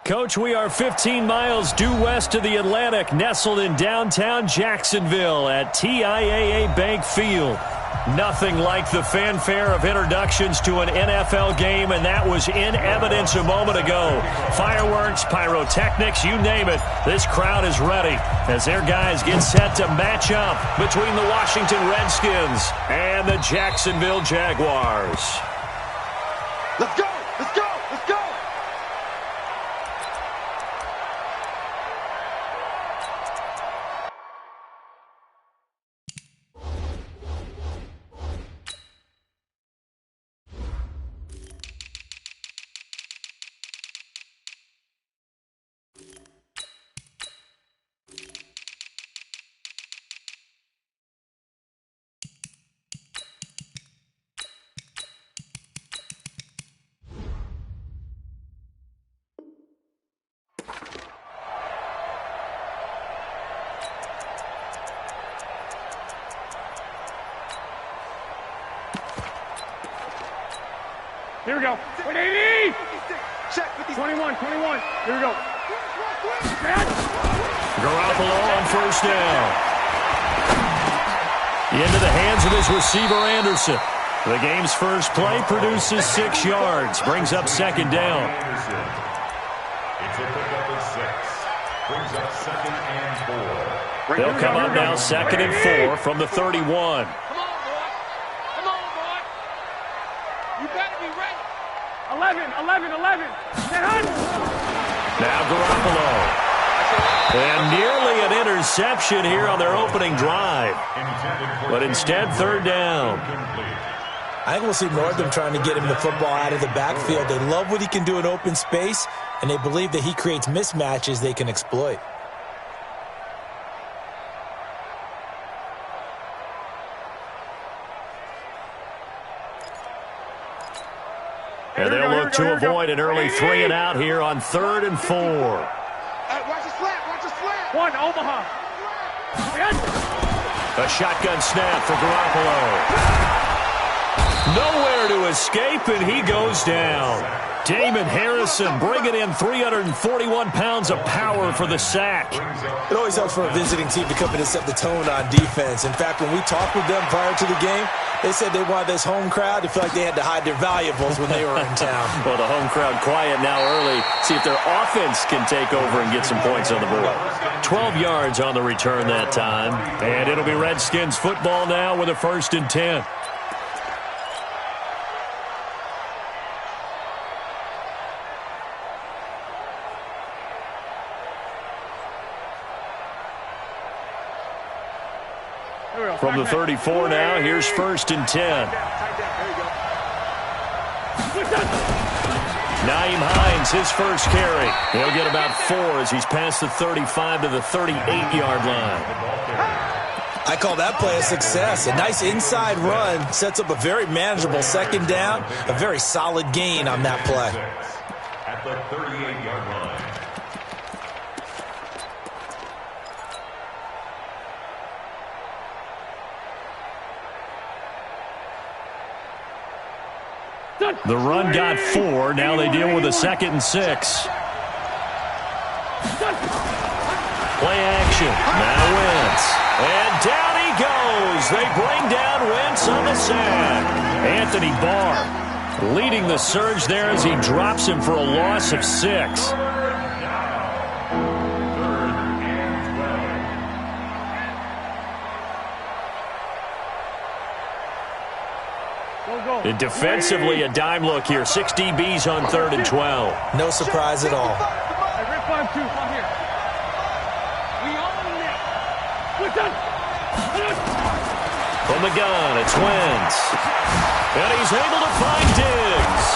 Coach, we are 15 miles due west of the Atlantic, nestled in downtown Jacksonville at TIAA Bank Field. Nothing like the fanfare of introductions to an NFL game, and that was in evidence a moment ago. Fireworks, pyrotechnics, you name it. This crowd is ready as their guys get set to match up between the Washington Redskins and the Jacksonville Jaguars. Let's go! Let's go! Let's go! Here we go. 180! Check 21. Here we go. Garoppolo on first down. Into the hands of his receiver, Anderson. The game's first play produces 6 yards. Brings up second down. It's a pickup of 6. Brings up second and 4. They'll come up now second and 4 from the 31. You better be ready. 11. Now Garoppolo. And nearly an interception here on their opening drive. But instead, third down. I think we'll see more of them trying to get him the football out of the backfield. They love what he can do in open space, and they believe that he creates mismatches they can exploit. And they'll look to avoid an early 3 and out here on 3rd and 4. Watch the slant. Watch the slant. One, Omaha. A shotgun snap for Garoppolo. Nowhere to escape, and he goes down. Damon Harrison bringing in 341 pounds of power for the sack. It always helps for a visiting team to come in and set the tone on defense. In fact, when we talked with them prior to the game, they said they wanted this home crowd to feel like they had to hide their valuables when they were in town. Well, the home crowd quiet now early. See if their offense can take over and get some points on the board. 12 yards on the return that time. And it'll be Redskins football now with a 1st and 10. From the 34 now, here's 1st and 10. Nyheim Hines, his first carry. He'll get about 4 as he's past the 35 to the 38-yard line. I call that play a success. A nice inside run sets up a very manageable second down, a very solid gain on that play. At the 38-yard line. The run got 4. Now they deal with a 2nd and 6. Play action. Now Wentz. And down he goes. They bring down Wentz on the sack. Anthony Barr leading the surge there as he drops him for a loss of 6. And defensively, a dime look here. 6 DBs on 3rd and 12. No surprise at all. From the gun, it's Wentz. And he's able to find Diggs.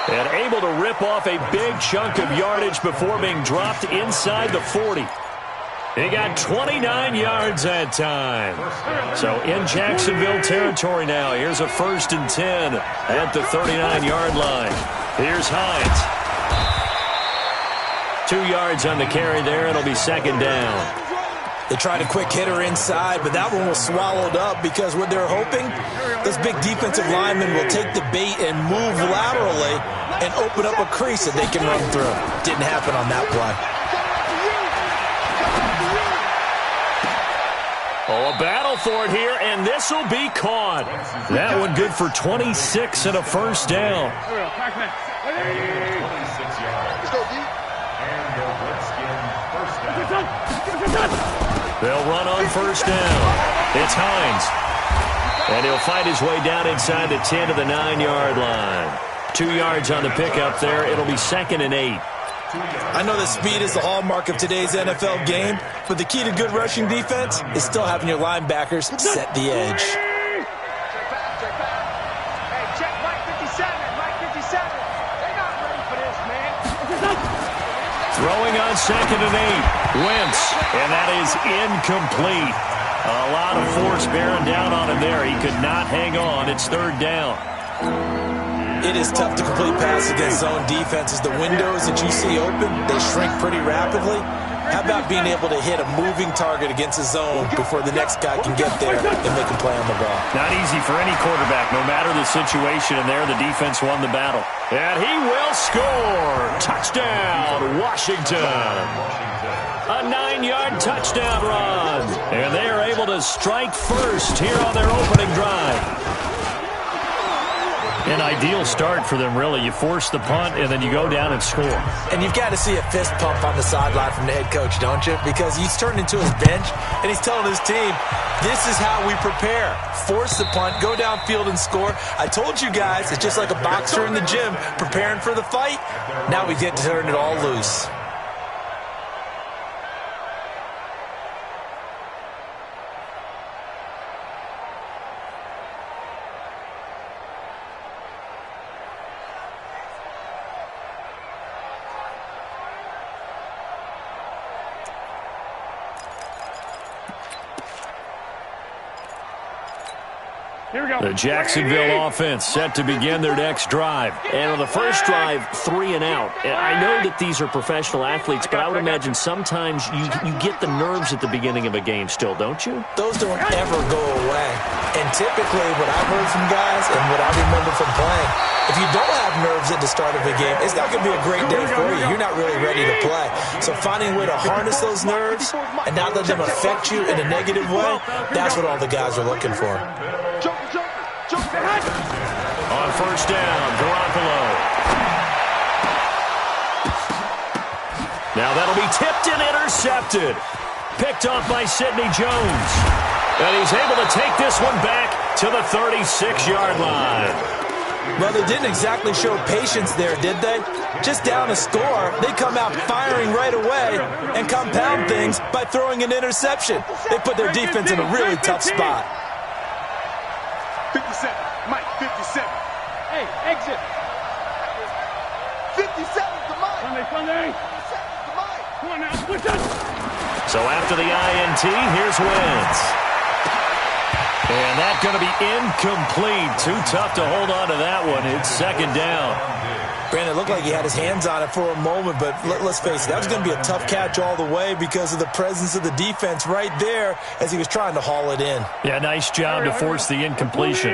And able to rip off a big chunk of yardage before being dropped inside the 40. He got 29 yards that time. So in Jacksonville territory now. Here's a 1st and 10 at the 39-yard line. Here's Hines. 2 yards on the carry there. It'll be 2nd down. They tried a quick hitter inside, but that one was swallowed up because what they're hoping, those big defensive linemen will take the bait and move laterally and open up a crease that they can run through. Didn't happen on that play. Oh, a battle for it here, and this will be caught. That one good for 26 and a first down. They'll run on first down. It's Hines. And he'll fight his way down inside the 10 to the 9-yard line. 2 yards on the pickup there. It'll be 2nd and 8. I know that speed is the hallmark of today's NFL game, but the key to good rushing defense is still having your linebackers set the edge. Hey, check Mike 57. Mike 57. They're not ready for this, man. Throwing on 2nd and 8. Wentz, and that is incomplete. A lot of force bearing down on him there. He could not hang on. It's 3rd down. It is tough to complete passes against zone defenses. The windows that you see open, they shrink pretty rapidly. How about being able to hit a moving target against a zone before the next guy can get there and make a play on the ball? Not easy for any quarterback, no matter the situation, and there the defense won the battle. And he will score. Touchdown, Washington. A 9-yard touchdown run. And they are able to strike first here on their opening drive. An ideal start for them, really. You force the punt, and then you go down and score. And you've got to see a fist pump on the sideline from the head coach, don't you? Because he's turned into his bench, and he's telling his team, this is how we prepare. Force the punt, go downfield and score. I told you guys, it's just like a boxer in the gym preparing for the fight. Now we get to turn it all loose. The Jacksonville offense set to begin their next drive. And on the first drive, 3 and out. And I know that these are professional athletes, but I would imagine sometimes you get the nerves at the beginning of a game still, don't you? Those don't ever go away. And typically what I've heard from guys and what I remember from playing, if you don't have nerves at the start of a game, it's not going to be a great day for you. You're not really ready to play. So finding a way to harness those nerves and not let them affect you in a negative way, that's what all the guys are looking for. On first down, Garoppolo. Now that'll be tipped and intercepted. Picked off by Sidney Jones. And he's able to take this one back to the 36-yard line. Well, they didn't exactly show patience there, did they? Just down a score, they come out firing right away and compound things by throwing an interception. They put their defense in a really tough spot. 57. Mike, 57. Hey, exit. 57 to Mike. Sunday. 57 to Mike. Come on now, switch up. So after the INT, here's Wentz. And that's going to be incomplete. Too tough to hold on to that one. It's 2nd down. Brandon, it looked like he had his hands on it for a moment, but let's face it, that was going to be a tough catch all the way because of the presence of the defense right there as he was trying to haul it in. Yeah, nice job to force the incompletion.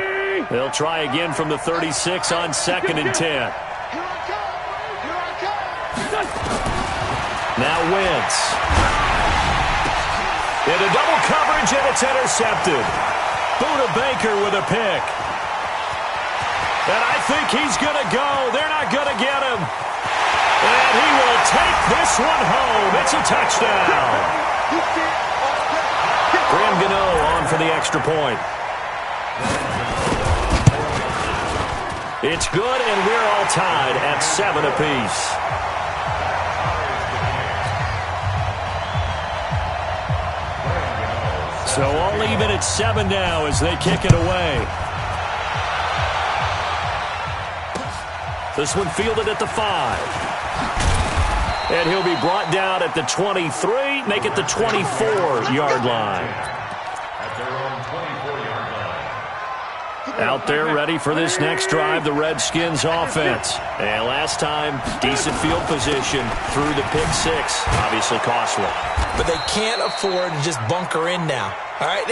They'll try again from the 36 on 2nd and 10. Here I come. Now Wentz. Into double coverage, and it's intercepted. Buda Baker with a pick. And I think he's going to go. They're not going to get him. And he will take this one home. It's a touchdown. Graham Gano on for the extra point. It's good, and we're all tied at 7 apiece. So all even at 7 now as they kick it away. This one fielded at the 5. And he'll be brought down at the 23, make it the 24-yard line. At their own 24-yard line. Out there ready for this next drive, the Redskins offense. And last time, decent field position through the pick 6. Obviously costly. But they can't afford to just bunker in now. All right,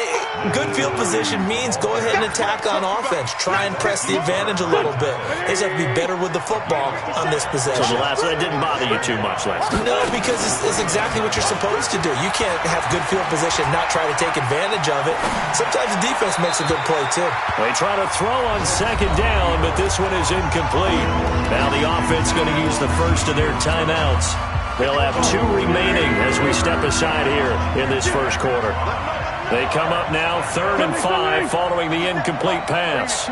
good field position means go ahead and attack on offense. Try and press the advantage a little bit. They just have to be better with the football on this possession. So that didn't bother you too much last time? No, because it's exactly what you're supposed to do. You can't have good field position and not try to take advantage of it. Sometimes the defense makes a good play, too. They try to throw on second down, but this one is incomplete. Now the offense going to use the first of their timeouts. They'll have 2 remaining as we step aside here in this first quarter. They come up now 3rd and 5 following the incomplete pass.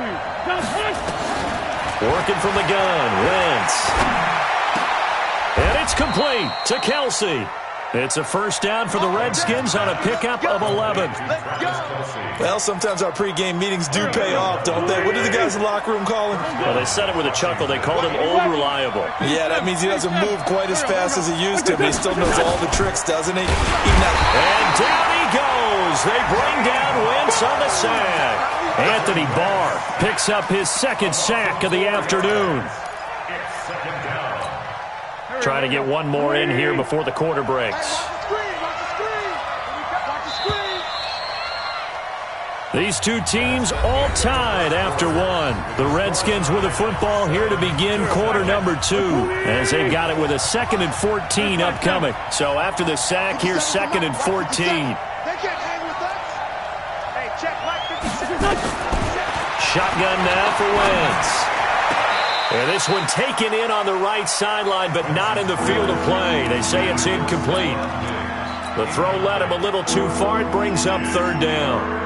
Working from the gun, Wentz. And it's complete to Kelsey. It's a first down for the Redskins on a pickup of 11. Well, sometimes our pregame meetings do pay off, don't they? What do the guys in the locker room call him? Well, they said it with a chuckle. They called him Old Reliable. Yeah, that means he doesn't move quite as fast as he used to, but he still knows all the tricks, doesn't he? And down he goes. They bring down Wentz on the sack. Anthony Barr picks up his 2nd sack of the afternoon. Trying to get one more in here before the quarter breaks. These two teams all tied after one. The Redskins with the football here to begin quarter number 2 as they got it with a 2nd and 14 upcoming. So after the sack, here's 2nd and 14. Shotgun now for Wentz. And this one taken in on the right sideline, but not in the field of play. They say it's incomplete. The throw led him a little too far. It brings up 3rd down.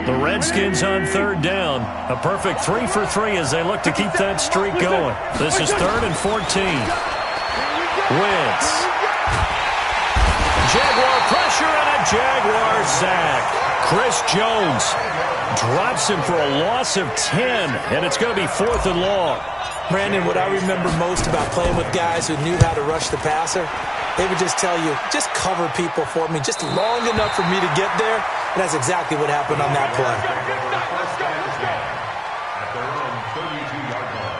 The Redskins on 3rd down. A perfect 3 for 3 as they look to keep that streak going. This is 3rd and 14. Wentz. Jaguar pressure and a Jaguar sack. Chris Jones drops him for a loss of 10, and it's going to be 4th and long. Brandon, what I remember most about playing with guys who knew how to rush the passer, they would just tell you, just cover people for me, just long enough for me to get there. And that's exactly what happened on that play. At their own 32-yard line.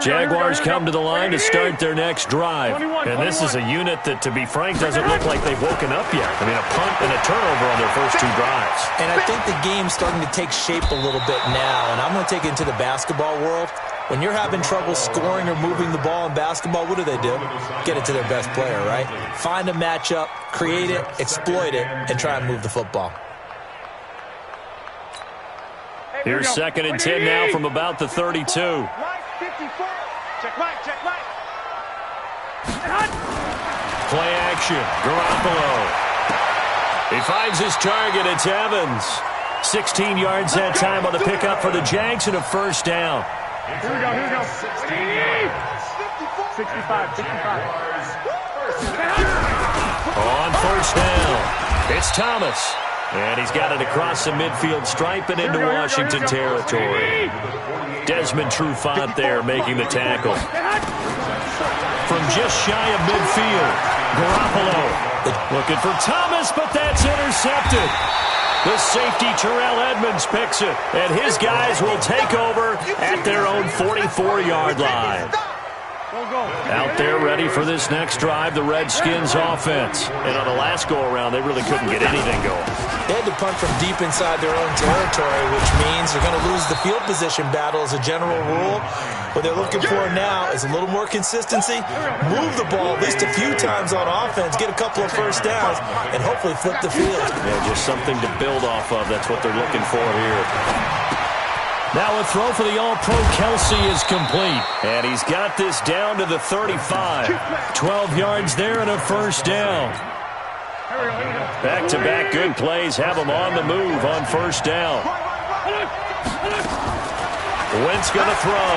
Jaguars come to the line to start their next drive. And this is a unit that, to be frank, doesn't look like they've woken up yet. I mean, a punt and a turnover on their first 2 drives. And I think the game's starting to take shape a little bit now. And I'm going to take it into the basketball world. When you're having trouble scoring or moving the ball in basketball, what do? Get it to their best player, right? Find a matchup, create it, exploit it, and try and move the football. Here's 2nd and 10 now from about the 32. Check right. Play action. Garoppolo. He finds his target. It's Evans. 16 yards that time on the pickup for the Jags and a first down. Here we go. 65. On first down, it's Thomas. And he's got it across the midfield stripe and into Washington territory. Desmond Trufant there making the tackle. From just shy of midfield, Garoppolo looking for Thomas, but that's intercepted. The safety, Terrell Edmonds, picks it, and his guys will take over at their own 44-yard line. Out there ready for this next drive, the Redskins offense. And on the last go-around, they really couldn't get anything going. They had to punt from deep inside their own territory, which means they're going to lose the field position battle as a general rule. What they're looking for now is a little more consistency, move the ball at least a few times on offense, get a couple of first downs, and hopefully flip the field. Yeah, just something to build off of. That's what they're looking for here. Now a throw for the All-Pro Kelsey is complete. And he's got this down to the 35. 12 yards there and a first down. Back-to-back good plays have him on the move on first down. Wentz going to throw.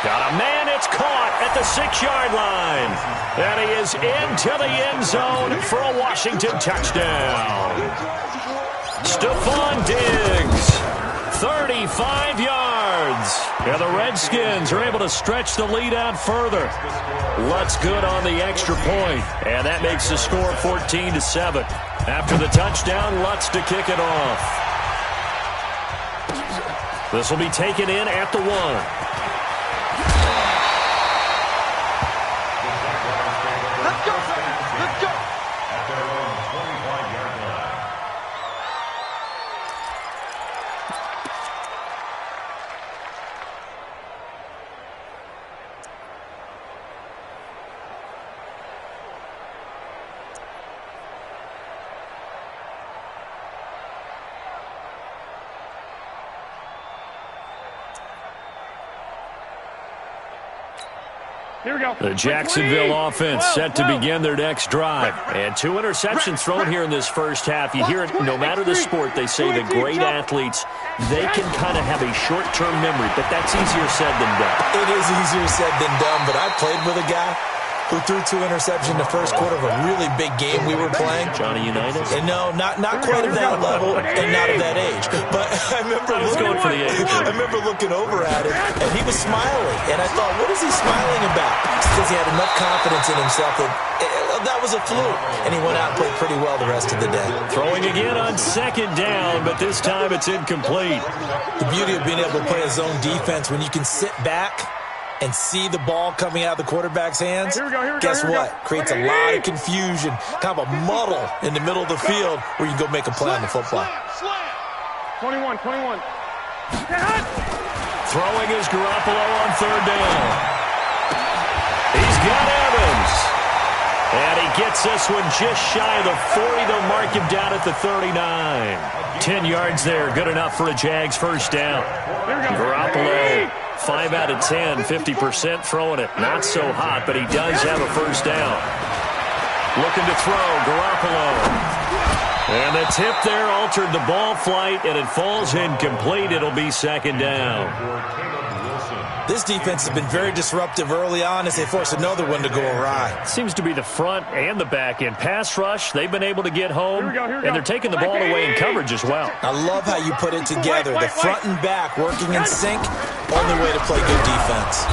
Got a man, it's caught at the 6-yard line. And he is into the end zone for a Washington touchdown. Stephon Diggs 35 yards. And the Redskins are able to stretch the lead out further. Lutz good on the extra point, and that makes the score 14-7. After the touchdown, Lutz to kick it off. This will be taken in at the 1. Let's go, baby. Let's go. At their own 25-yard line. Here we go. The Jacksonville offense set to begin their next drive. And 2 interceptions thrown here in this first half. You hear it, no matter the sport, they say the great athletes, they can kind of have a short-term memory, but that's easier said than done. It is easier said than done, but I played with a guy who threw 2 interceptions in the first quarter of a really big game we were playing. Johnny Unitas? And no, not quite of that level and not of that age. But I remember looking over at him, and he was smiling. And I thought, what is he smiling about? It's because he had enough confidence in himself that was a fluke. And he went out and played pretty well the rest of the day. Throwing again on 2nd down, but this time it's incomplete. The beauty of being able to play a zone defense when you can sit back and see the ball coming out of the quarterback's hands, guess what? Creates a lot of confusion, kind of a muddle in the middle of the field where you can go make a play on the football. 21. Throwing is Garoppolo on 3rd down. He's got Evans. And he gets this one just shy of the 40. They'll mark him down at the 39. 10 yards there, good enough for a Jags first down. Garoppolo, 5 out of 10, 50% throwing it. Not so hot, but he does have a first down. Looking to throw, Garoppolo. And the tip there altered the ball flight, and it falls incomplete. It'll be 2nd down. This defense has been very disruptive early on as they force another one to go awry. Seems to be the front and the back end. Pass rush, they've been able to get home, and they're taking the ball away in coverage as well. I love how you put it together. The front and back working in sync, only way to play good defense.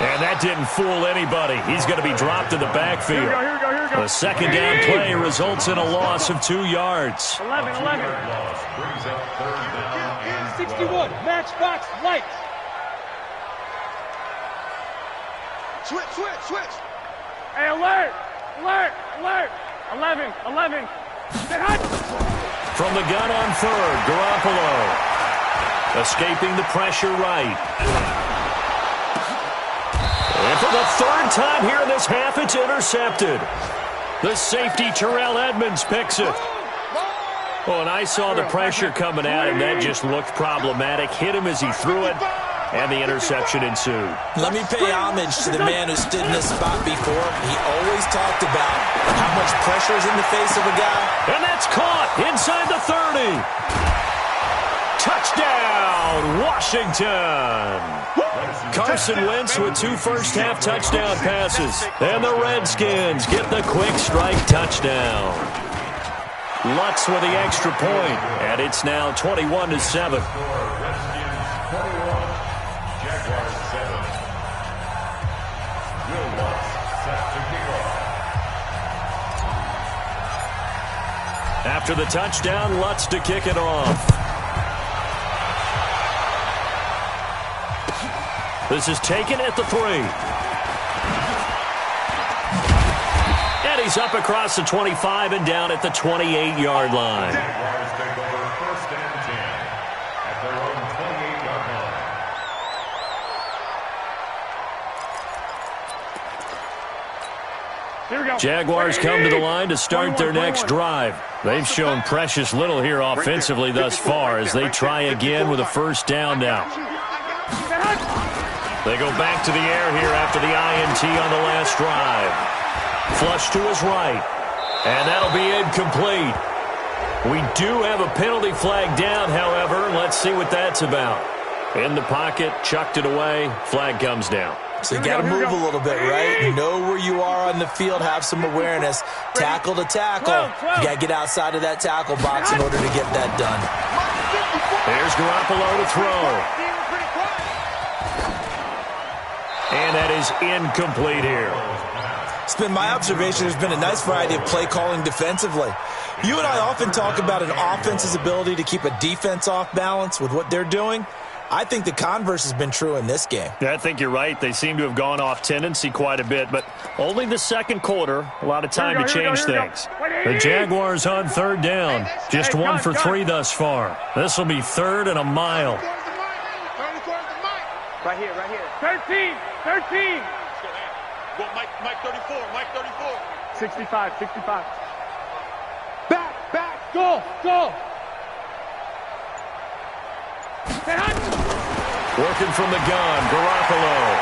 And that didn't fool anybody. He's going to be dropped in the backfield. The 2nd down play results in a loss of 2 yards. 11. 61, matchbox, lights. Switch. Hey, alert. 11. From the gun on 3rd, Garoppolo. Escaping the pressure right. And for the 3rd time here in this half, it's intercepted. The safety, Terrell Edmonds, picks it. Oh, and I saw the pressure coming at him. That just looked problematic. Hit him as he threw it, and the interception ensued. Let me pay homage to the man who stood in this spot before. He always talked about how much pressure is in the face of a guy. And that's caught inside the 30. Touchdown, Washington. Carson Wentz with 2 first-half touchdown passes. And the Redskins get the quick strike touchdown. Lutz with the extra point, and it's now 21-7. After the touchdown, Lutz to kick it off. This is taken at the 3. And he's up across the 25 and down at the 28-yard line. Jaguars take over 1st and 10 at their own 28-yard line. Here we go. Jaguars come to the line to start their next drive. They've shown precious little here offensively thus far as they try again with a first down now. They go back to the air here after the INT on the last drive. Flush to his right, and that'll be incomplete. We do have a penalty flag down, however. Let's see what that's about. In the pocket, chucked it away, flag comes down. So you got to move a little bit, right? Know where you are on the field, have some awareness. Tackle to tackle. You got to get outside of that tackle box in order to get that done. There's Garoppolo to throw. And that is incomplete here. It's been my observation there's been a nice variety of play calling defensively. You and I often talk about an offense's ability to keep a defense off balance with what they're doing. I think the converse has been true in this game. Yeah, I think you're right. They seem to have gone off tendency quite a bit, but only the second quarter. A lot of time to change things. The Jaguars on third down. Just 1 for 3 thus far. This will be third and a mile. Right here, right here. 13. Go, Mike 34, Mike 34. 65. Back, go. Working from the gun, Garoppolo.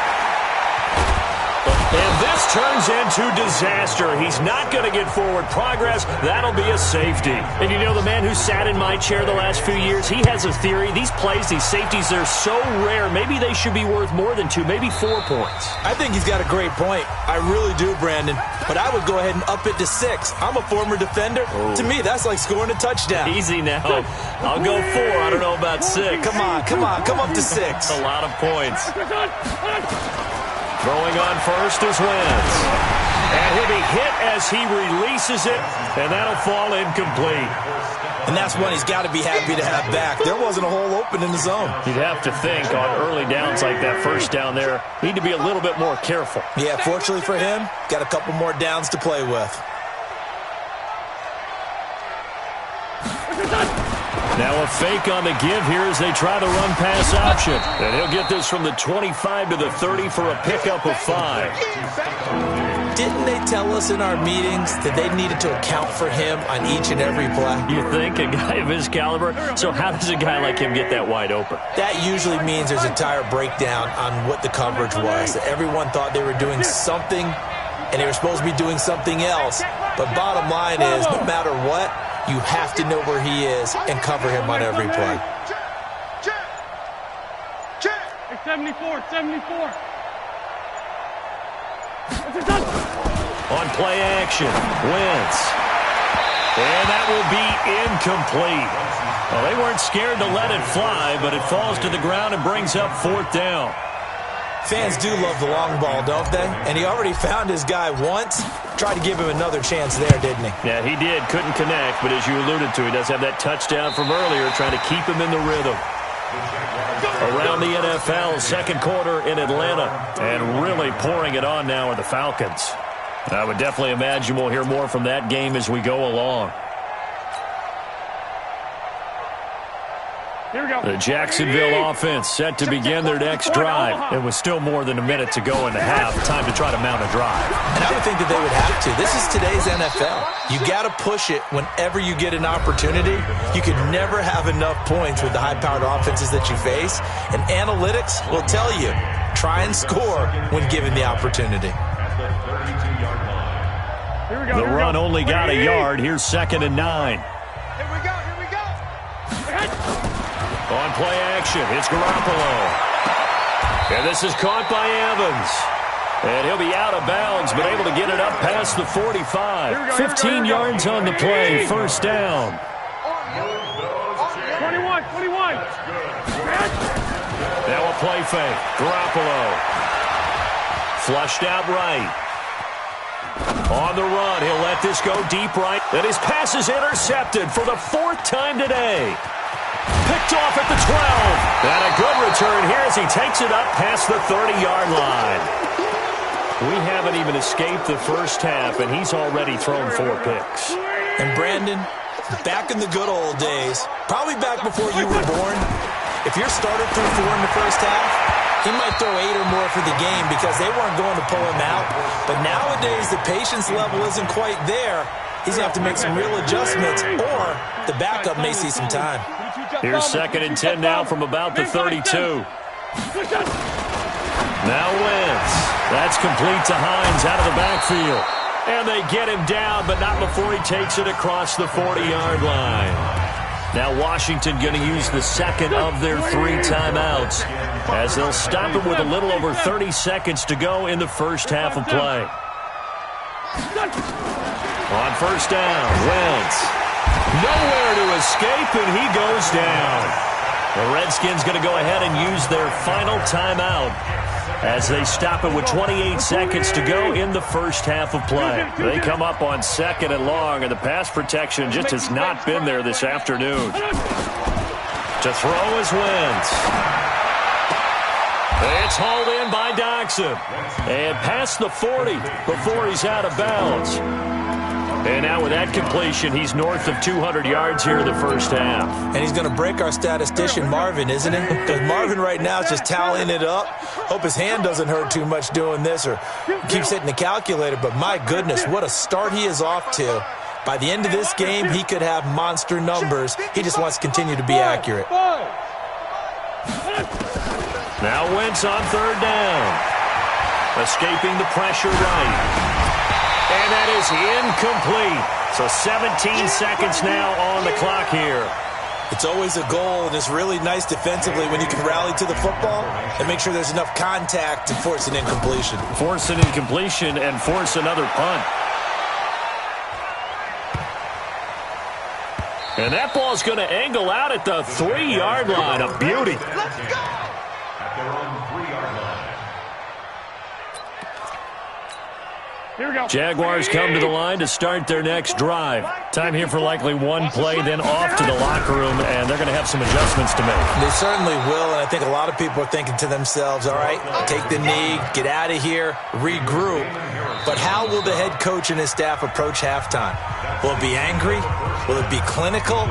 And this turns into disaster. He's not going to get forward progress. That'll be a safety. And you know, the man who sat in my chair the last few years, he has a theory. These plays, these safeties, they're so rare. Maybe they should be worth more than 2, maybe 4 points. I think he's got a great point. I really do, Brandon. But I would go ahead and up it to 6. I'm a former defender. Oh. To me, that's like scoring a touchdown. Easy now. I'll go 4. I don't know about 6. Come on. Come up to 6. A lot of points. Throwing on first is Wentz. And he'll be hit as he releases it, and that'll fall incomplete. And that's one he's got to be happy to have back. There wasn't a hole open in the zone. You'd have to think on early downs like that first down there, need to be a little bit more careful. Yeah, fortunately for him, got a couple more downs to play with. Now a fake on the give here as they try the run pass option. And he'll get this from the 25 to the 30 for a pickup of 5. Didn't they tell us in our meetings that they needed to account for him on each and every play? You think? A guy of his caliber? So how does a guy like him get that wide open? That usually means there's a entire breakdown on what the coverage was. Everyone thought they were doing something, and they were supposed to be doing something else. But bottom line is, no matter what, you have to know where he is and cover him on every play. Check. 74. On play action, Wentz. And that will be incomplete. Well, they weren't scared to let it fly, but it falls to the ground and brings up 4th down. Fans do love the long ball, don't they? And he already found his guy once. Tried to give him another chance there, didn't he? Yeah, he did. Couldn't connect, but as you alluded to, he does have that touchdown from earlier, trying to keep him in the rhythm. Around the NFL, second quarter in Atlanta, and really pouring it on now are the Falcons. I would definitely imagine we'll hear more from that game as we go along. Here we go. The Jacksonville offense set to begin their next drive. It was still more than a minute to go in the half. Time to try to mount a drive. And I would think that they would have to. This is today's NFL. You got to push it whenever you get an opportunity. You can never have enough points with the high-powered offenses that you face. And analytics will tell you, try and score when given the opportunity. The run only got a yard. Here's 2nd and 9. Here we go. On play action, it's Garoppolo. And this is caught by Evans. And he'll be out of bounds, but able to get it up past the 45. 15 yards on the play, first down. 21. Now a play fake. Garoppolo. Flushed out right. On the run, he'll let this go deep right. And his pass is intercepted for the 4th time today. Picked off at the 12. And a good return here as he takes it up past the 30-yard line. We haven't even escaped the first half, and he's already thrown 4 picks. And Brandon, back in the good old days, probably back before you were born, if your starter threw 4 in the first half, he might throw 8 or more for the game because they weren't going to pull him out. But nowadays, the patience level isn't quite there. He's going to have to make some real adjustments, or the backup may see some time. Here's 2nd and 10 now from about the 32. Now Wentz. That's complete to Hines out of the backfield. And they get him down, but not before he takes it across the 40-yard line. Now Washington going to use the second of their 3 timeouts as they'll stop it with a little over 30 seconds to go in the first half of play. On first down, Wentz. Nowhere to escape, and he goes down. The Redskins going to go ahead and use their final timeout as they stop it with 28 seconds to go in the first half of play. They come up on 2nd and long, and the pass protection just has not been there this afternoon. To throw is Wentz. It's hauled in by Doxson. And past the 40 before he's out of bounds. And now with that completion, he's north of 200 yards here in the first half. And he's going to break our statistician, Marvin, isn't he? Because Marvin right now is just tallying it up. Hope his hand doesn't hurt too much doing this or keeps hitting the calculator. But my goodness, what a start he is off to. By the end of this game, he could have monster numbers. He just wants to continue to be accurate. Now Wentz on 3rd down. Escaping the pressure right. And that is incomplete. So 17 seconds now on the clock here. It's always a goal, and it's really nice defensively when you can rally to the football and make sure there's enough contact to force an incompletion. Force an incompletion and force another punt. And that ball's going to angle out at the 3-yard line. A beauty. Let's go! At their own 3-yard line. Here we go. Jaguars come to the line to start their next drive. Time here for likely one play, then off to the locker room, and they're going to have some adjustments to make. They certainly will, and I think a lot of people are thinking to themselves, all right, take the knee, get out of here, regroup. But how will the head coach and his staff approach halftime? Will it be angry? Will it be clinical?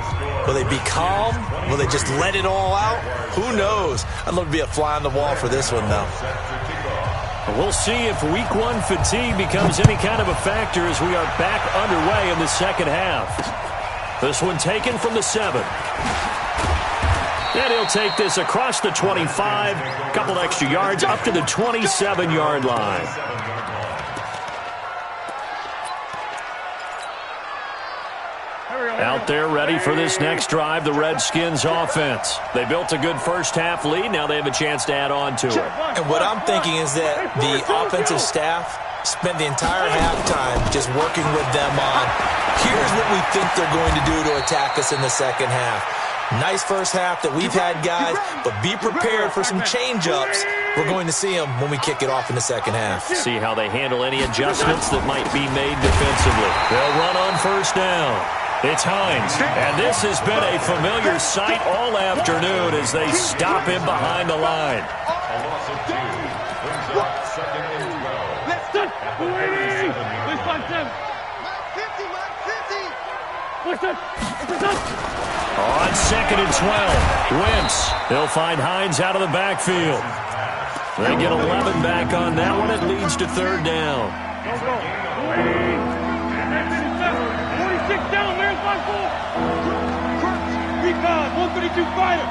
Will they be calm? Will they just let it all out? Who knows? I'd love to be a fly on the wall for this one, though. We'll see if week 1 fatigue becomes any kind of a factor as we are back underway in the second half. This one taken from the 7. And he'll take this across the 25, a couple extra yards up to the 27-yard line. Out there ready for this next drive, the Redskins offense. They built a good first half lead. Now they have a chance to add on to it. And what I'm thinking is that the offensive staff spent the entire halftime just working with them on, here's what we think they're going to do to attack us in the second half. Nice first half that we've had, guys, but be prepared for some change-ups. We're going to see them when we kick it off in the second half. See how they handle any adjustments that might be made defensively. They'll run on 1st down. It's Hines, and this has been a familiar sight all afternoon as they stop him behind the line. A loss of 2 brings up 2nd and 12. Let's go. On 2nd and 12, Wentz. He'll find Hines out of the backfield. They get 11 back on that one. It leads to 3rd down. 46 down, there's my ball. Recon, 132 fighter.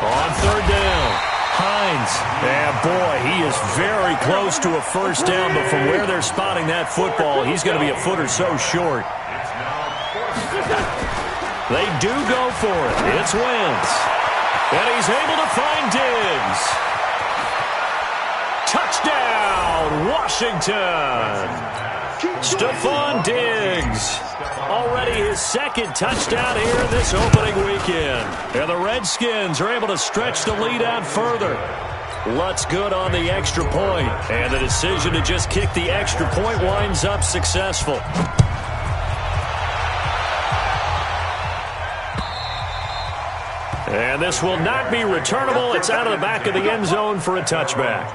On 3rd down, Hines. And boy, he is very close to a first down, but from where they're spotting that football, he's going to be a foot or so short. They do go for it. It's Wentz. And he's able to find Diggs. Touchdown, Washington. Stephon Diggs, already his 2nd touchdown here this opening weekend. And the Redskins are able to stretch the lead out further. Lutz good on the extra point, and the decision to just kick the extra point winds up successful. And this will not be returnable. It's out of the back of the end zone for a touchback.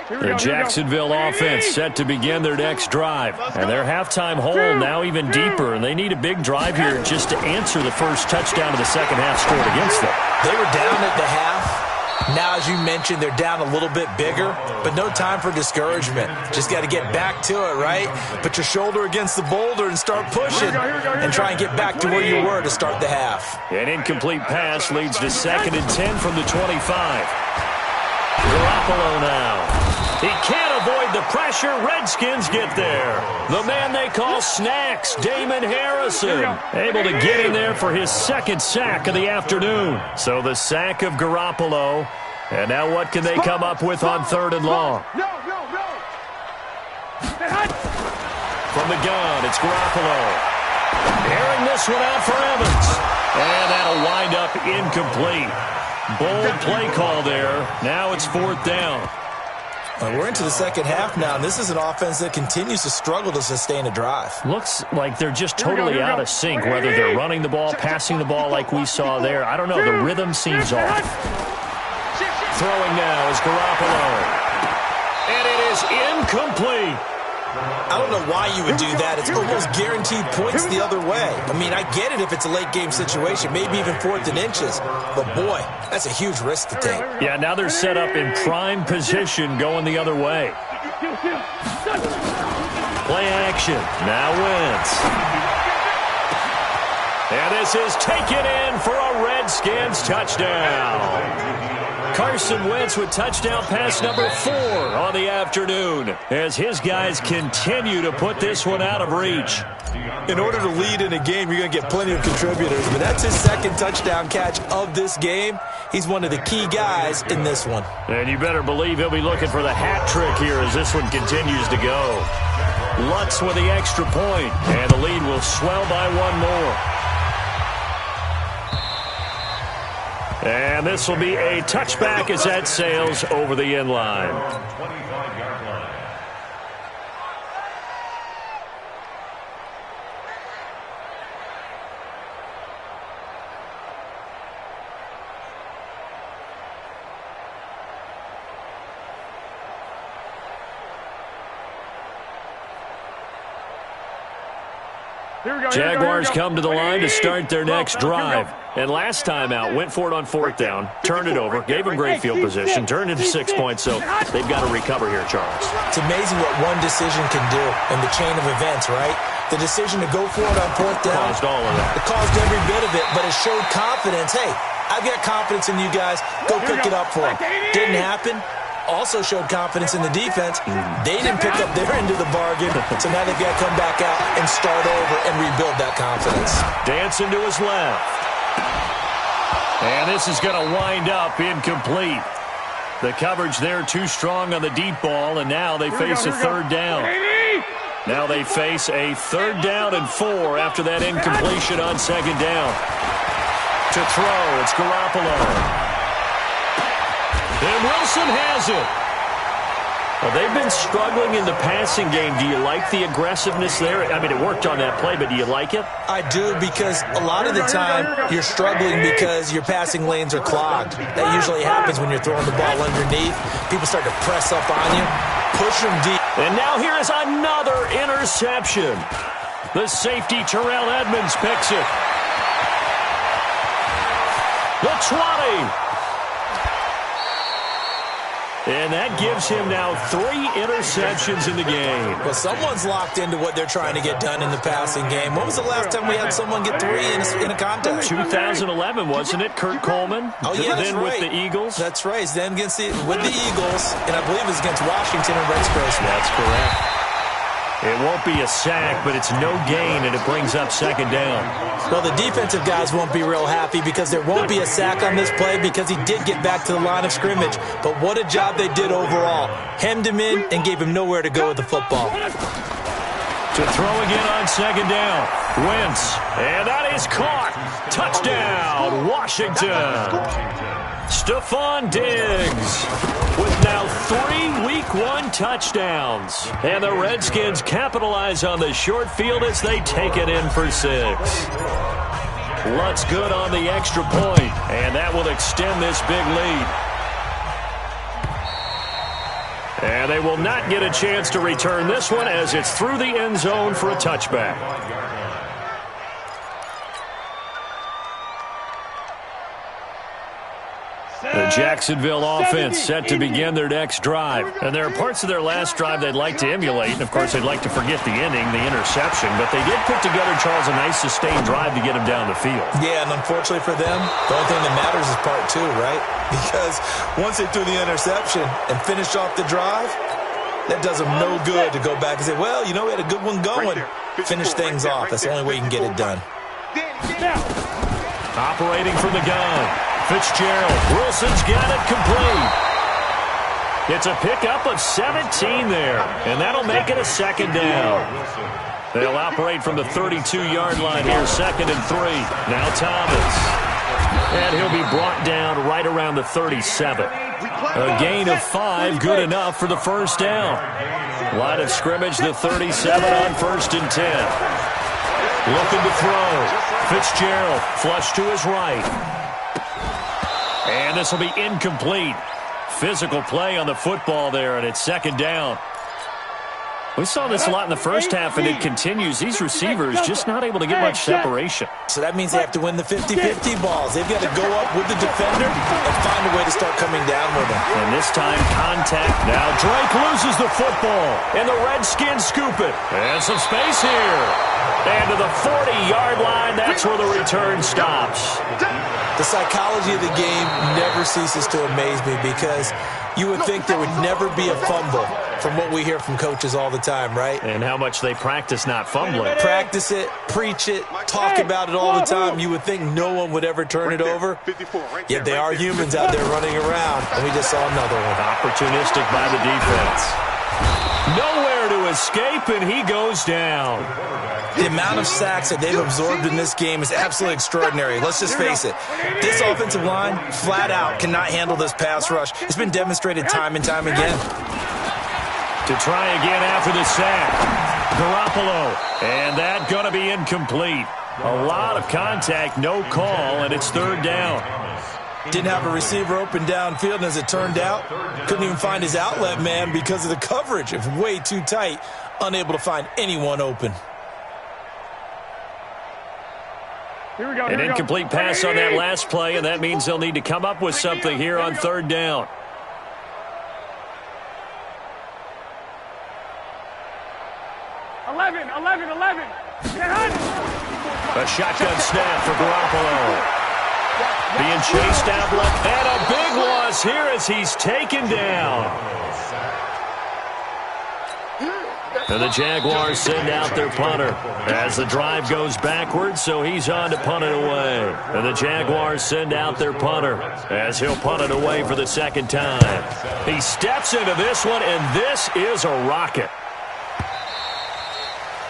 The Jacksonville offense set to begin their next drive. And their halftime hole now even deeper. And they need a big drive here just to answer the first touchdown of the second half scored against them. They were down at the half. Now, as you mentioned, they're down a little bit bigger, but no time for discouragement. Just got to get back to it, right? Put your shoulder against the boulder and start pushing and try and get back to where you were to start the half. An incomplete pass leads to 2nd and 10 from the 25. Garoppolo now. He can't avoid the pressure. Redskins get there. The man they call Snacks, Damon Harrison, able to get in there for his 2nd sack of the afternoon. So the sack of Garoppolo. And now what can they come up with on 3rd and long? From the gun, it's Garoppolo. Airing this one out for Evans. And that'll wind up incomplete. Bold play call there. Now it's 4th down. We're into the second half now, and this is an offense that continues to struggle to sustain a drive. Looks like they're just totally out of sync, whether they're running the ball, passing the ball like we saw there. I don't know. The rhythm seems off. Throwing now is Garoppolo. And it is incomplete. I don't know why you would do that. It's almost guaranteed points the other way. I mean, I get it if it's a late-game situation, maybe even 4th and inches. But, boy, that's a huge risk to take. Yeah, now they're set up in prime position going the other way. Play action. Now Wentz. And this is taken in for a Redskins touchdown. Carson Wentz with touchdown pass number 4 on the afternoon as his guys continue to put this one out of reach. In order to lead in a game, you're going to get plenty of contributors, but that's his second touchdown catch of this game. He's one of the key guys in this one. And you better believe he'll be looking for the hat trick here as this one continues to go. Lutz with the extra point, and the lead will swell by 1 more. And this will be a touchback as that sails over the end line. 25-yard line. Jaguars come to the line to start their next drive. And last time out, went for it on 4th down, turned it over, gave them great field position, turned into 6 points, so they've got to recover here, Charles. It's amazing what one decision can do in the chain of events, right? The decision to go for it on 4th down. Caused all of that. It caused every bit of it, but it showed confidence. Hey, I've got confidence in you guys. Go pick it up for them. Didn't happen. Also showed confidence in the defense. They didn't pick up their end of the bargain, so now they've got to come back out and start over and rebuild that confidence. Dancing to his left. And this is going to wind up incomplete. The coverage there too strong on the deep ball, and now they face a 3rd down. Now they face a 3rd down and 4 after that incompletion on 2nd down. To throw, it's Garoppolo. And Wilson has it. Well, they've been struggling in the passing game. Do you like the aggressiveness there? I mean, it worked on that play, but do you like it? I do, because a lot of the time you're struggling because your passing lanes are clogged. That usually happens when you're throwing the ball underneath. People start to press up on you, push them deep. And now here is another interception. The safety, Terrell Edmonds, picks it. The 20. And that gives him now 3 interceptions in the game. Well, someone's locked into what they're trying to get done in the passing game. When was the last time we had someone get 3 in a contest? 2011, wasn't it? Kurt Coleman? Oh, yeah, that's then right. with the Eagles? That's right. Then with the Eagles, and I believe it was against Washington and Rex Grossman. That's correct. It won't be a sack, but it's no gain, and it brings up 2nd down. Well, the defensive guys won't be real happy because there won't be a sack on this play because he did get back to the line of scrimmage. But what a job they did overall. Hemmed him in and gave him nowhere to go with the football. To throw again on 2nd down. Wentz, and that is caught. Touchdown, Washington. Stephon Diggs with now 3 Week 1 touchdowns. And the Redskins capitalize on the short field as they take it in for 6. Lutz good on the extra point, and that will extend this big lead. And they will not get a chance to return this one as it's through the end zone for a touchback. The Jacksonville offense set to begin their next drive. And there are parts of their last drive they'd like to emulate. And, of course, they'd like to forget the ending, the interception. But they did put together, Charles, a nice sustained drive to get them down the field. Yeah, and unfortunately for them, the only thing that matters is part 2, right? Because once they threw the interception and finished off the drive, that does them no good to go back and say, well, you know, we had a good one going. Finish things off. That's the only way you can get it done. Operating from the gun. Fitzgerald. Wilson's got it complete. It's a pickup of 17 there, and that'll make it a 2nd down. They'll operate from the 32-yard line here, 2nd and 3. Now Thomas. And he'll be brought down right around the 37. A gain of 5, good enough for the first down. Line of scrimmage, the 37 on 1st and 10. Looking to throw. Fitzgerald, flush to his right. And this will be incomplete. Physical play on the football there, and it's 2nd down. We saw this a lot in the first half, and it continues. These receivers just not able to get much separation. So that means they have to win the 50-50 balls. They've got to go up with the defender and find a way to start coming down with them. And this time, contact. Now Drake loses the football, and the Redskins scoop it. And some space here. And to the 40-yard line, that's where the return stops. The psychology of the game never ceases to amaze me because you would think there would never be a fumble from what we hear from coaches all the time, right? And how much they practice not fumbling. Practice it, preach it, talk about it all the time. You would think no one would ever turn it over. Yet they are humans out there running around, and we just saw another one. Opportunistic by the defense. Nowhere to escape, and he goes down. The amount of sacks that they've absorbed in this game is absolutely extraordinary. Let's just face it. This offensive line, flat out, cannot handle this pass rush. It's been demonstrated time and time again. To try again after the sack. Garoppolo. And that going to be incomplete. A lot of contact, no call, and it's 3rd down. Didn't have a receiver open downfield, and as it turned out, couldn't even find his outlet man because of the coverage. It was way too tight, unable to find anyone open. An incomplete pass on that last play, and that means they'll need to come up with something here on 3rd down. Eleven. A shotgun snap for Garoppolo. Being chased out left, and a big loss here as he's taken down. And the Jaguars send out their punter as the drive goes backwards, so he's on to punt it away. And the Jaguars send out their punter as he'll punt it away for the 2nd time. He steps into this one, and this is a rocket.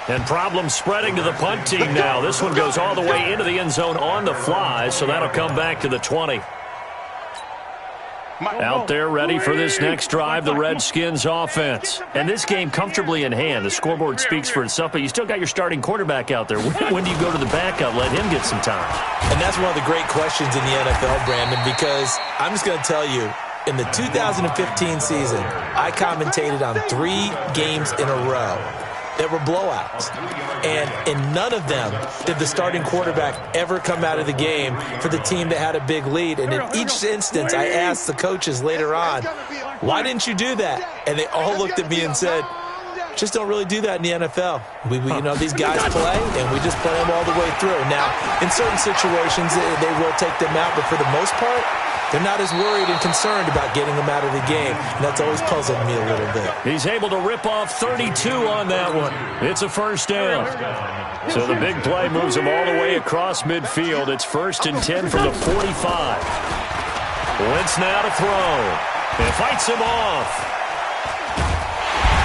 And problems spreading to the punt team now. This one goes all the way into the end zone on the fly, so that'll come back to the 20. Out there ready for this next drive, the Redskins offense. And this game comfortably in hand. The scoreboard speaks for itself, but you still got your starting quarterback out there. When do you go to the backup, let him get some time? And that's one of the great questions in the NFL, Brandon, because I'm just going to tell you, in the 2015 season, I commentated on 3 games in a row that were blowouts. And in none of them did the starting quarterback ever come out of the game for the team that had a big lead. And in each instance, I asked the coaches later on, why didn't you do that? And they all looked at me and said, just don't really do that in the NFL. We you know, these guys play, and we just play them all the way through. Now, in certain situations, they will take them out, but for the most part, they're not as worried and concerned about getting them out of the game, and that's always puzzled me a little bit. He's able to rip off 32 on that one. It's a first down. So the big play moves him all the way across midfield. It's 1st and 10 from the 45. Wentz now to throw. And fights him off.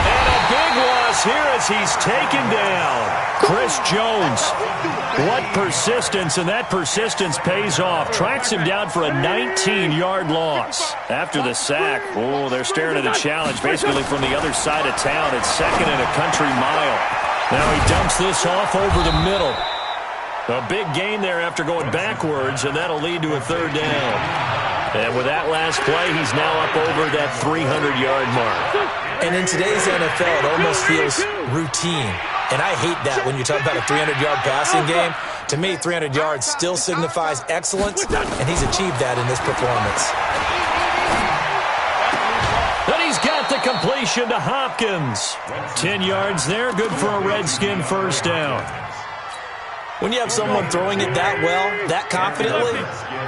And a big loss here as he's taken down. Chris Jones. What persistence, and that persistence pays off. Tracks him down for a 19-yard loss. After the sack, oh, they're staring at a challenge basically from the other side of town. It's 2nd and a country mile. Now he dumps this off over the middle. A big gain there after going backwards, and that'll lead to a 3rd down. And with that last play, he's now up over that 300-yard mark. And in today's NFL, it almost feels routine. And I hate that when you talk about a 300-yard passing game. To me, 300 yards still signifies excellence, and he's achieved that in this performance. Then he's got the completion to Hopkins. 10 yards there, good for a Redskin first down. When you have someone throwing it that well, that confidently,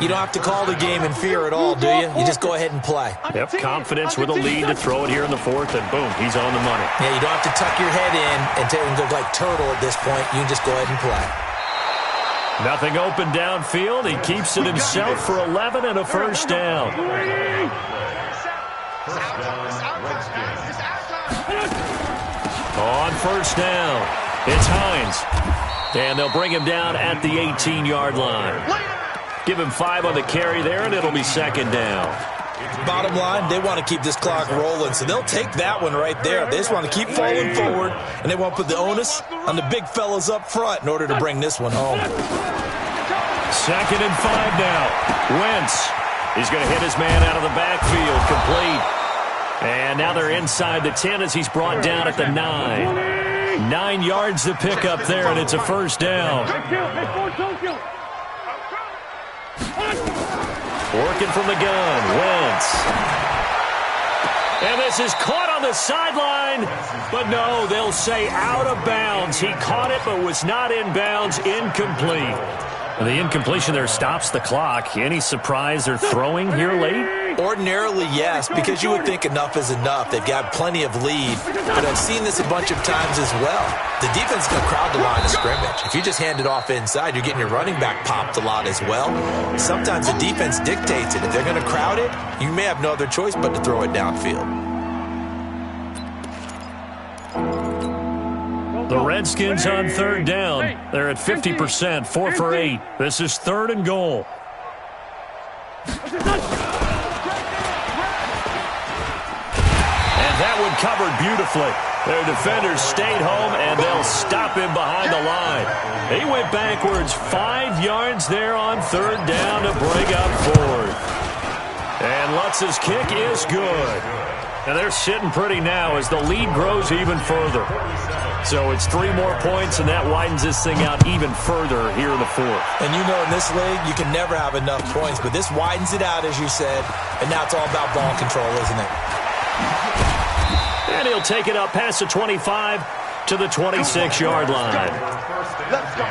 you don't have to call the game in fear at all, do you? You just go ahead and play. Yep, confidence with a lead to throw it here in the 4th, and boom, he's on the money. Yeah, you don't have to tuck your head in and go like turtle at this point. You can just go ahead and play. Nothing open downfield. He keeps it himself for 11 and a first down. On first down. It's Hines. And they'll bring him down at the 18-yard line. Give him 5 on the carry there, and it'll be second down. Bottom line, they want to keep this clock rolling, so they'll take that one right there. They just want to keep falling forward, and they want to put the onus on the big fellas up front in order to bring this one home. Second and 5 now. Wentz. He's going to hit his man out of the backfield, complete. And now they're inside the 10 as he's brought down at the 9. 9 yards to pick up there, and it's a first down. Working from the gun, Wentz. And this is caught on the sideline, but no, they'll say out of bounds. He caught it but was not in bounds, incomplete. The incompletion there stops the clock. Any surprise they're throwing here late? Ordinarily, yes, because you would think enough is enough. They've got plenty of lead, but I've seen this a bunch of times as well. The defense is going to crowd the line of scrimmage. If you just hand it off inside, you're getting your running back popped a lot as well. Sometimes the defense dictates it. If they're going to crowd it, you may have no other choice but to throw it downfield. The Redskins on third down. They're at 50%, 4 for 8. This is third and goal. And that one covered beautifully. Their defenders stayed home, and they'll stop him behind the line. He went backwards 5 yards there on third down to bring up fourth. And Lutz's kick is good. And they're sitting pretty now as the lead grows even further. So it's 3 more points, and that widens this thing out even further here in the fourth. And you know in this league, you can never have enough points, but this widens it out, as you said, and now it's all about ball control, isn't it? And he'll take it up past the 25 to the 26-yard line. Let's go.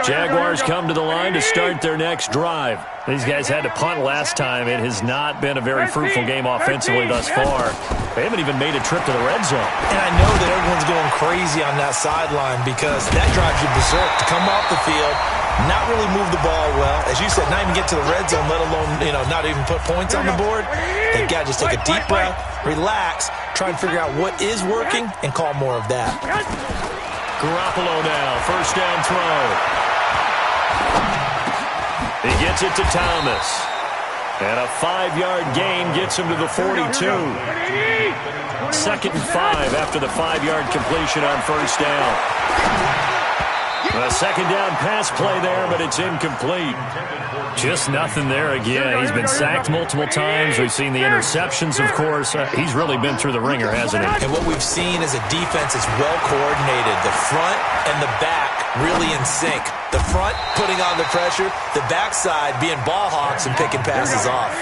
Jaguars come to the line to start their next drive. These guys had to punt last time. It has not been a very fruitful game offensively thus far. They haven't even made a trip to the red zone. And I know that everyone's going crazy on that sideline because that drives you berserk to come off the field, not really move the ball well. As you said, not even get to the red zone, let alone, not even put points on the board. They've got to just take a deep breath, relax, try and figure out what is working, and call more of that. Garoppolo now, first down throw. He gets it to Thomas. And a 5-yard gain gets him to the 42. Second and 5 after the 5-yard completion on first down. A second down pass play there, but it's incomplete. Just nothing there again. He's been sacked multiple times. We've seen the interceptions, of course. He's really been through the ringer, hasn't he? And what we've seen is a defense that's well coordinated. The front and the back really in sync. The front putting on the pressure, the backside being ball hawks and picking passes off.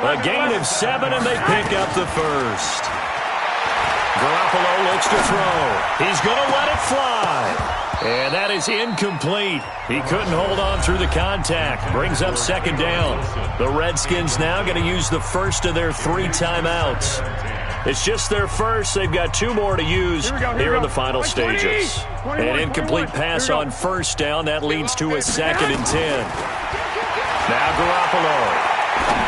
A gain of 7, and they pick up the first. Garoppolo looks to throw. He's going to let it fly. And that is incomplete. He couldn't hold on through the contact. Brings up second down. The Redskins now going to use the first of their 3 timeouts. It's just their first. They've got 2 more to use here in the final stages. An incomplete pass on first down. That leads to a second and 10. Now Garoppolo.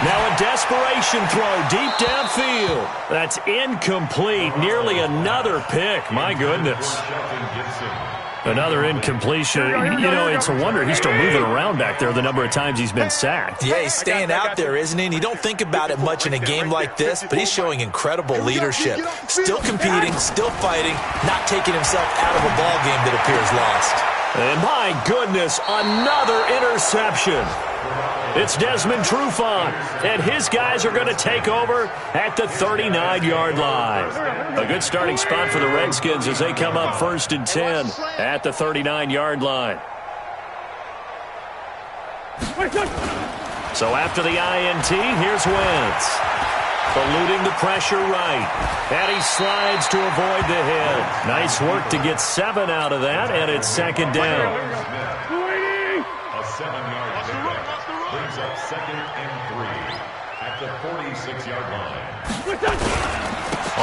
Now a desperation throw deep downfield. That's incomplete. Nearly another pick. My goodness. Another incompletion. It's a wonder he's still moving around back there the number of times he's been sacked. Yeah, he's staying out there, isn't he? And you don't think about it much in a game like this, but he's showing incredible leadership. Still competing, still fighting, not taking himself out of a ball game that appears lost. And my goodness, another interception. It's Desmond Trufant, and his guys are going to take over at the 39-yard line. A good starting spot for the Redskins as they come up first and 10 at the 39-yard line. So after the INT, here's Wentz. Eluding the pressure right. And he slides to avoid the hit. Nice work to get 7 out of that, and it's second down. A 7-yard pickup brings up second and 3 at the 46-yard line.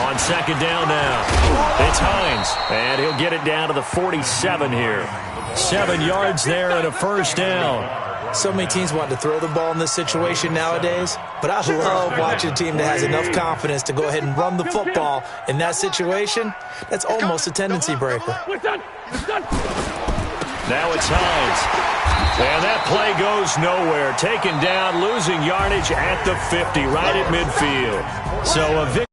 On second down now, it's Hines, and he'll get it down to the 47 here. 7 yards there and a first down. So many teams want to throw the ball in this situation nowadays, but I love watching a team that has enough confidence to go ahead and run the football in that situation. That's almost a tendency breaker. Now it's Hines. And that play goes nowhere. Taken down, losing yardage at the 50, right at midfield. So a victory.